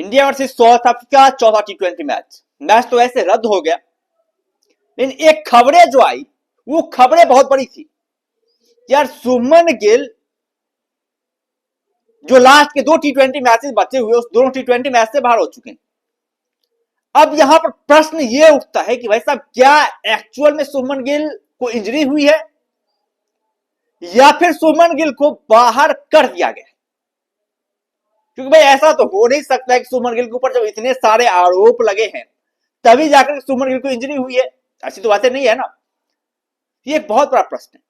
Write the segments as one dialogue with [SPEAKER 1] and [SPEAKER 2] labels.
[SPEAKER 1] India versus south Africa चौथा टी20 match. Match तो ऐसे रद्द हो गया, लेकिन एक खबरें जो आई वो खबरें बहुत बड़ी थी। यार शुभमन गिल जो लास्ट के 2 टी20 मैचेस बचे हुए उस दोनों टी20 मैच से बाहर हो चुके हैं। अब यहां पर प्रश्न यह उठता है कि भाई साहब क्या एक्चुअल में शुभमन गिल को इंजरी हुई है या फिर शुभमन गिल को बाहर कर दिया गया है? क्योंकि भाई ऐसा तो हो नहीं सकता है कि शुभमन गिल के ऊपर जब इतने सारे आरोप लगे हैं तभी जाकर शुभमन गिल को इंजरी हुई है। ऐसी तो बातें नहीं है ना। ये एक बहुत बड़ा प्रश्न है,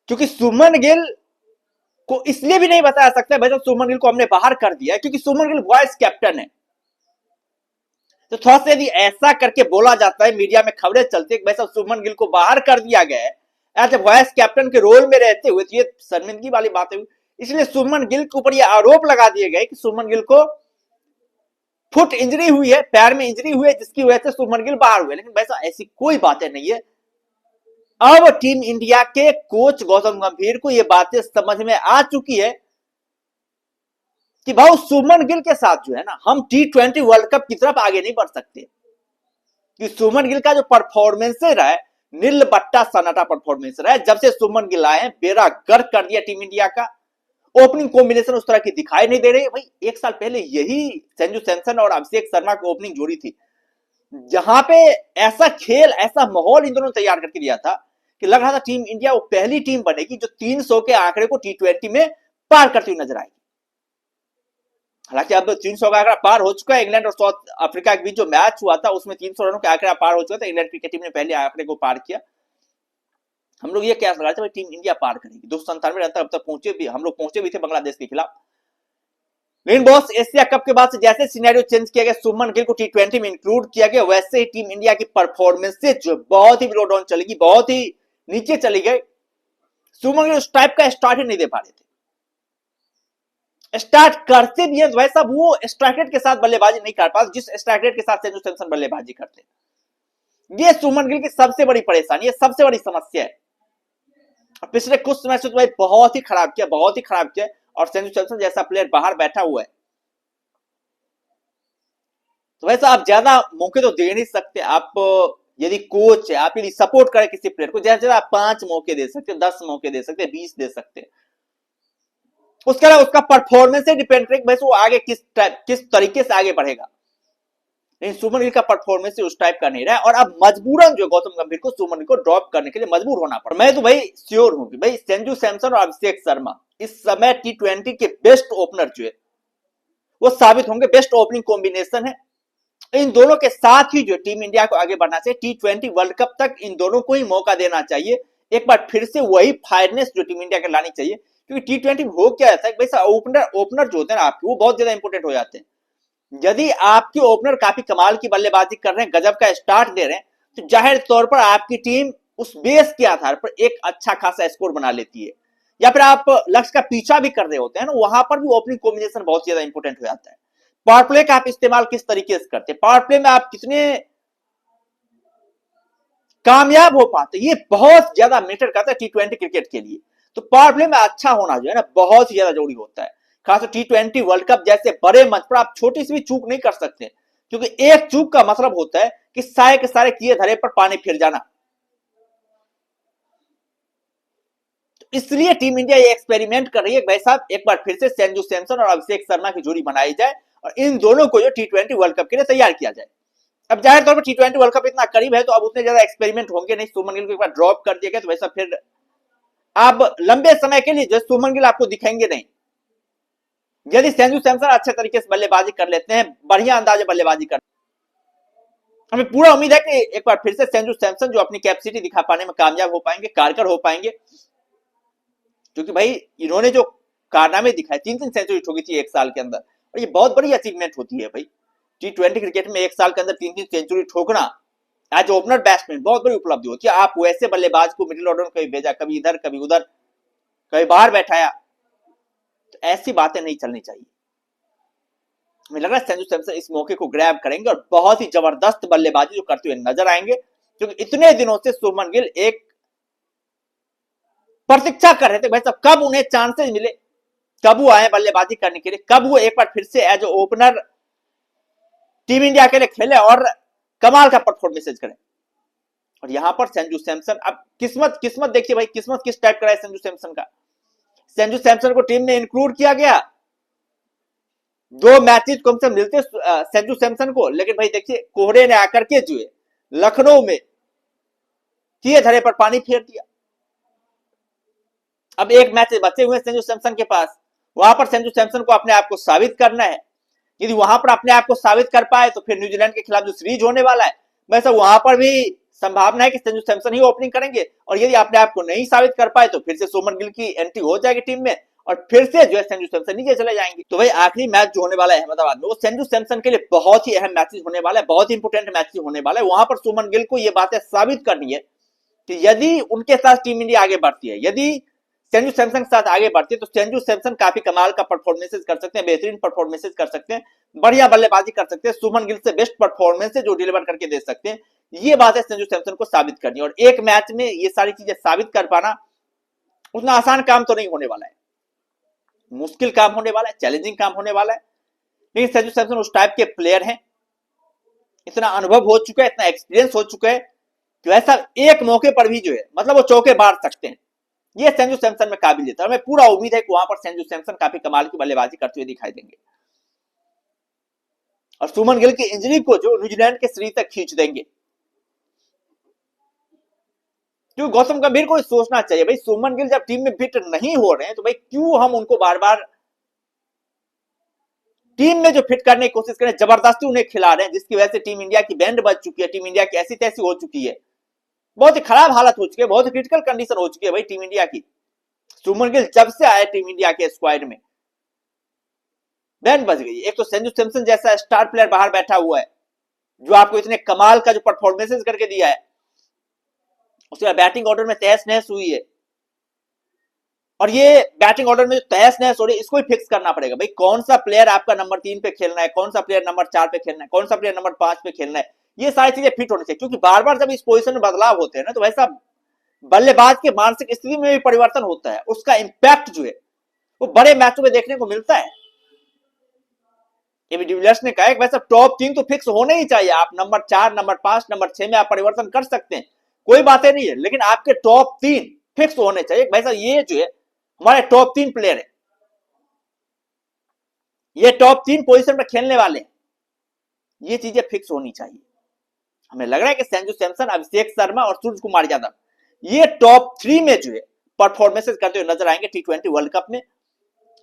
[SPEAKER 1] क्योंकि शुभमन गिल को इसलिए भी नहीं बताया सकता भाई शुभमन गिल को हमने बाहर कर दिया क्योंकि शुभमन गिल वाइस कैप्टन है। तो थोड़ा सा यदि ऐसा करके बोला जाता है, मीडिया में खबरें चलती है कि भाई साहब शुभमन गिल को बाहर कर दिया गया है एज ए वाइस कैप्टन के रोल में रहते हुए, तो ये शर्मिंदगी वाली बात है। इसलिए शुभमन गिल के ऊपर ये आरोप लगा दिए गए कि शुभमन गिल को फुट इंजरी हुई है, पैर में इंजरी हुई है, जिसकी वजह से शुभमन गिल बाहर हुए। लेकिन वैसा ऐसी कोई बातें नहीं है। अब टीम इंडिया के कोच गौतम गंभीर को यह बातें समझ में आ चुकी है कि भाई शुभमन गिल के साथ जो है ना हम टी20 वर्ल्ड कप की तरफ आगे नहीं बढ़ सकते। कि शुभमन गिल का जो परफॉर्मेंस रहा है, नील बट्टा सन्नाटा परफॉर्मेंस रहा है। जब से शुभमन गिल आए बेड़ा गर्क कर दिया टीम इंडिया का। ओपनिंग कॉम्बिनेशन उस तरह की दिखाई नहीं दे रही। भाई एक साल पहले यही संजू सैमसन और अभिषेक शर्मा की ओपनिंग जोड़ी थी, जहां पे ऐसा खेल ऐसा माहौल इन दोनों ने तैयार करके दिया था कि लग रहा था टीम इंडिया वो पहली टीम बनेगी जो 300 के आंकड़े को टी20 में पार करती हुई नजर आएगी। हालांकि अब 300 का आंकड़ा पार हो चुका है। इंग्लैंड और साउथ अफ्रीका के बीच जो मैच हुआ था उसमें 300 रनों के आंकड़ा पार हो चुका था। इंग्लैंड क्रिकेट टीम ने पहले आंकड़े को पार किया। हम लोग ये क्या लगा था टीम इंडिया पार करेगी, 297 रन तक अब तक पहुंचे भी, हम लोग पहुंचे भी थे बांग्लादेश के खिलाफ। लेकिन बॉस एशिया कप के बाद से जैसे सिनेरियो चेंज किया गया, शुभमन गिल को टी20 में इंक्लूड किया गया, वैसे ही टीम इंडिया की परफॉर्मेंस से जो बहुत ही बिलो डाउन चलेगी, बहुत ही नीचे चली गई। शुभमन गिल उस टाइप का स्टार्ट ही नहीं दे पा रहे थे। स्टार्ट करते भी है तो भाई साहब वो स्ट्राइक रेट के साथ बल्लेबाजी नहीं कर पाते जिस स्ट्राइक रेट के साथ संजू सैमसन बल्लेबाजी करते। ये शुभमन गिल की सबसे बड़ी परेशानी है, सबसे बड़ी समस्या है। पिछले कुछ मैच तो भाई बहुत ही खराब किया, बहुत ही खराब किया। और संजू सैमसन जैसा प्लेयर बाहर बैठा हुआ है तो वैसा आप ज्यादा मौके तो दे नहीं सकते। आप यदि कोच है, आप यदि सपोर्ट करें किसी प्लेयर को, ज्यादा आप 5 मौके दे सकते, 10 मौके दे सकते, 20 दे सकते। उसके अलावा उसका परफॉर्मेंस से डिपेंड करेगा वो आगे किस तरीके से आगे बढ़ेगा। लेकिन शुभमन गिल का परफॉर्मेंस उस टाइप का नहीं रहा और अब मजबूरन जो गौतम गंभीर को शुभमन गिल को ड्रॉप करने के लिए मजबूर होना पड़ा। मैं तो भाई श्योर हूं कि भाई संजू सैमसन और अभिषेक शर्मा इस समय टी20 के बेस्ट ओपनर जो है वो साबित होंगे। बेस्ट ओपनिंग कॉम्बिनेशन है इन दोनों के साथ ही जो टीम इंडिया को आगे बढ़ना चाहिए। टी20 वर्ल्ड कप तक इन दोनों को ही मौका देना चाहिए। एक बार फिर से वही फायरनेस जो टीम इंडिया के लानी चाहिए, क्योंकि टी20 हो क्या है भाई ओपनर जो होते हैं ना आपके, वो बहुत ज्यादा इंपोर्टेंट हो जाते हैं। यदि आपके ओपनर काफी कमाल की बल्लेबाजी कर रहे हैं, गजब का स्टार्ट दे रहे हैं, तो जाहिर तौर पर आपकी टीम उस बेस के आधार पर एक अच्छा खासा स्कोर बना लेती है। या फिर आप लक्ष्य का पीछा भी कर रहे होते हैं ना, वहां पर भी ओपनिंग कॉम्बिनेशन बहुत ज्यादा इंपोर्टेंट हो जाता है। पावर प्ले का आप इस्तेमाल किस तरीके से करते हैं, पावर प्ले में आप कितने कामयाब हो पाते, ये बहुत ज्यादा मैटर करता है टी20 क्रिकेट के लिए। तो पावर प्ले में अच्छा होना जो है ना बहुत ही ज्यादा जरूरी होता है। खासकर टी20 वर्ल्ड कप जैसे बड़े मंच पर आप छोटी सी भी चूक नहीं कर सकते, क्योंकि एक चूक का मतलब होता है कि सारे के सारे किए धरे पर पानी फिर जाना। तो इसलिए टीम इंडिया ये एक्सपेरिमेंट कर रही है भाई साहब एक बार फिर से संजू सैमसन और अभिषेक शर्मा की जोड़ी बनाई जाए और इन दोनों को जो टी20 वर्ल्ड कप के लिए तैयार किया जाए। अब जाहिर तौर पर टी20 वर्ल्ड कप इतना करीब है तो अब उतने ज्यादा एक्सपेरिमेंट होंगे नहीं। शुभमन गिल को एक बार ड्रॉप कर दिया गया तो वैसा फिर आप लंबे समय के लिए जो शुभमन गिल आपको दिखेंगे नहीं। यदि संजू सैमसन अच्छे तरीके से बल्लेबाजी कर लेते हैं, बढ़िया अंदाजे बल्लेबाजी कर, हमें पूरा उम्मीद है कि एक बार फिर से संजू सैमसन जो अपनी कैपेसिटी दिखा पाने में कामयाब हो पाएंगे, कारगर हो पाएंगे। क्योंकि भाई इन्होंने जो कारनामे दिखाए, 3 सेंचुरी ठोकी थी एक साल के अंदर, और ये बहुत बड़ी अचीवमेंट होती है भाई। टी20 क्रिकेट में एक साल के अंदर 3 सेंचुरी ठोकना एज ओपनर बैट्समैन बहुत बड़ी उपलब्धि होती है। आप वैसे बल्लेबाज को मिडिल ऑर्डर में कभी भेजा, कभी इधर कभी उधर, कभी बाहर बैठाया, तो ऐसी बातें नहीं चलनी चाहिए। हमें लग रहा है संजू सैमसन इस मौके को ग्रैब करेंगे और बहुत ही जबरदस्त बल्लेबाजी जो करते हुए नजर आएंगे, क्योंकि इतने दिनों से शुभमन गिल एक प्रतीक्षा कर रहे थे भाई साहब कब उन्हें चांसेस मिले, कब वो आए बल्लेबाजी करने के लिए, कब वो एक बार फिर से एज ओपनर टीम इंडिया के लिए खेले और कमाल का परफॉर्मेंस करें। और यहां पर संजू सैमसन, अब किस्मत देखिए भाई, किस्मत किस टाइप का है संजू सैमसन का। संजू सैमसन को टीम में इंक्लूड किया गया, 2 मैचेस कम से मिलते संजू सैमसन को, लेकिन भाई देखिए कोहरे ने आकर के जो है लखनऊ में किए धरे पर पानी फेर दिया। अब एक मैच बचे हुए संजू सैमसन के पास, वहां पर संजू सैमसन को अपने आप को साबित करना है। यदि वहां पर अपने आप को साबित कर पाए तो फिर न्यूजीलैंड के खिलाफ जो सीरीज होने वाला है, वैसे वहां पर भी संभावना है कि संजू सैमसन ही ओपनिंग करेंगे। और यदि अपने आप को नहीं साबित कर पाए तो फिर से सुमन गिल की एंट्री हो जाएगी टीम में और फिर से जो है संजू सैमसन नीचे चले जाएंगे। तो भाई आखिरी मैच जो होने वाला है अहमदाबाद में, वो संजू सैमसन के लिए बहुत ही अहम मैचेस होने वाला है, बहुत ही इंपोर्टेंट मैचेस होने वाला है। वहां पर सुमन गिल को ये बातें साबित करनी है कि यदि उनके साथ टीम इंडिया आगे बढ़ती है, यदि संजू सैमसन के साथ आगे बढ़ती है, तो संजू सैमसन काफी कमाल का परफॉर्मेंसेस कर सकते हैं, बेहतरीन परफॉर्मेंसेस कर सकते हैं, बढ़िया बल्लेबाजी कर सकते हैं, सुमन गिल से बेस्ट परफॉर्मेंस जो डिलीवर करके दे सकते हैं। ये बात है संजू सैमसन को साबित करनी है, और एक मैच में ये सारी चीजें साबित कर पाना उतना आसान काम तो नहीं होने वाला है, मुश्किल काम होने वाला है, चैलेंजिंग काम होने वाला है। लेकिन संजू सैमसन उस टाइप के प्लेयर हैं, इतना अनुभव हो चुका है, इतना एक्सपीरियंस हो चुका है कि ऐसा एक मौके पर भी जो है मतलब वो चौके बांट सकते हैं। ये संजू सैमसन में काबिलियत है, हमें पूरा उम्मीद है कि वहां पर संजू सैमसन काफी कमाल की बल्लेबाजी करते हुए दिखाई देंगे और सुमन गिल की इंजरी को जो न्यूजीलैंड के सीरीज तक खींच देंगे। क्यों गौतम गंभीर को सोचना चाहिए भाई, सुमन गिल जब टीम में फिट नहीं हो रहे हैं तो भाई क्यों हम उनको बार बार टीम में जो फिट करने की कोशिश करें, जबरदस्ती उन्हें खिला रहे हैं, जिसकी वजह से टीम इंडिया की बैंड बज चुकी है, टीम इंडिया की ऐसी तैसी हो चुकी है, बहुत ही खराब हालत हो चुकी है, बहुत ही क्रिटिकल कंडीशन हो चुकी है भाई टीम इंडिया की। सुमन गिल जब से आए टीम इंडिया के स्क्वाड में बैंड बज गई। एक तो संजू सैमसन जैसा स्टार प्लेयर बाहर बैठा हुआ है जो आपको इतने कमाल का जो परफॉर्मेंसेस करके दिया है, उसके बाद बैटिंग ऑर्डर में तहस नहस हुई है, और ये बैटिंग ऑर्डर में जो तहस नहस हो रही है इसको ही फिक्स करना पड़ेगा भाई। कौन सा प्लेयर आपका नंबर 3 पे खेलना है, कौन सा प्लेयर नंबर 4 पे खेलना है, कौन सा प्लेयर नंबर 5 पे खेलना है, ये सारी चीजें फिट होनी चाहिए। क्योंकि बार बार जब इस पोजीशन में बदलाव होते हैं ना, तो वैसा बल्लेबाज के मानसिक स्थिति में भी परिवर्तन होता है, उसका इंपैक्ट जो है वो बड़े मैचों में देखने को मिलता है। एबी डिविलियर्स ने कहा है कि वैसा टॉप 3 तो फिक्स होने ही चाहिए, आप नंबर 4, नंबर 5, नंबर 6 में आप परिवर्तन कर सकते हैं, कोई बातें नहीं है, लेकिन आपके टॉप 3 फिक्स होने चाहिए। वैसा ये जो है हमारे टॉप 3 प्लेयर है, ये टॉप 3 पोजीशन पर खेलने वाले हैं, ये चीजें फिक्स होनी चाहिए। हमें लग रहा है कि संजू सैमसन, अभिषेक शर्मा और सूर्य कुमार यादव ये टॉप 3 में जो है परफॉर्मेंसेस करते हुए नजर आएंगे टी20 वर्ल्ड कप में।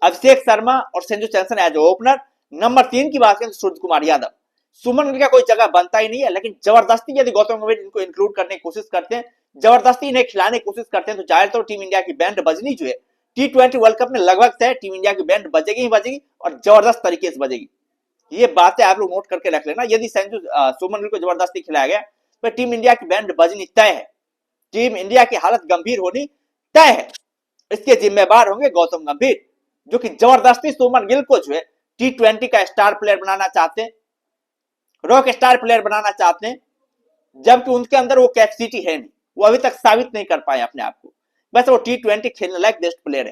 [SPEAKER 1] अभिषेक शर्मा और Sanju Samson as opener, number 3 की बात करें तो सूर्य कुमार यादव। सुमन गिल का कोई जगह बनता ही नहीं है, लेकिन जबरदस्ती यदि गौतम गंभीर इनको इंक्लूड करने की कोशिश करते हैं, जबरदस्ती इन्हें खिलाने की कोशिश करते हैं, तो जाहिर तौर टीम इंडिया की बैंड बजनी जो है टी20 वर्ल्ड कप में लगभग से टीम इंडिया की बैंड बजेगी ही बजेगी, और जबरदस्त तरीके से बजेगी। ये बातें आप लोग नोट करके रख लेना, यदि संजू सुमन गिल को जबरदस्ती खिलाया गया तो टीम इंडिया की बैंड बजनी तय है, टीम इंडिया की हालत गंभीर होनी तय है। इसके जिम्मेदार होंगे गौतम गंभीर, जो कि जबरदस्ती सुमन गिल को जो है टी20 का स्टार प्लेयर बनाना चाहते हैं, रॉक स्टार प्लेयर बनाना चाहते हैं, जबकि उनके अंदर वो कैपेसिटी है नहीं, वो अभी तक साबित नहीं कर पाए अपने आप को। बस वो टी20 खेलने लायक बेस्ट प्लेयर है।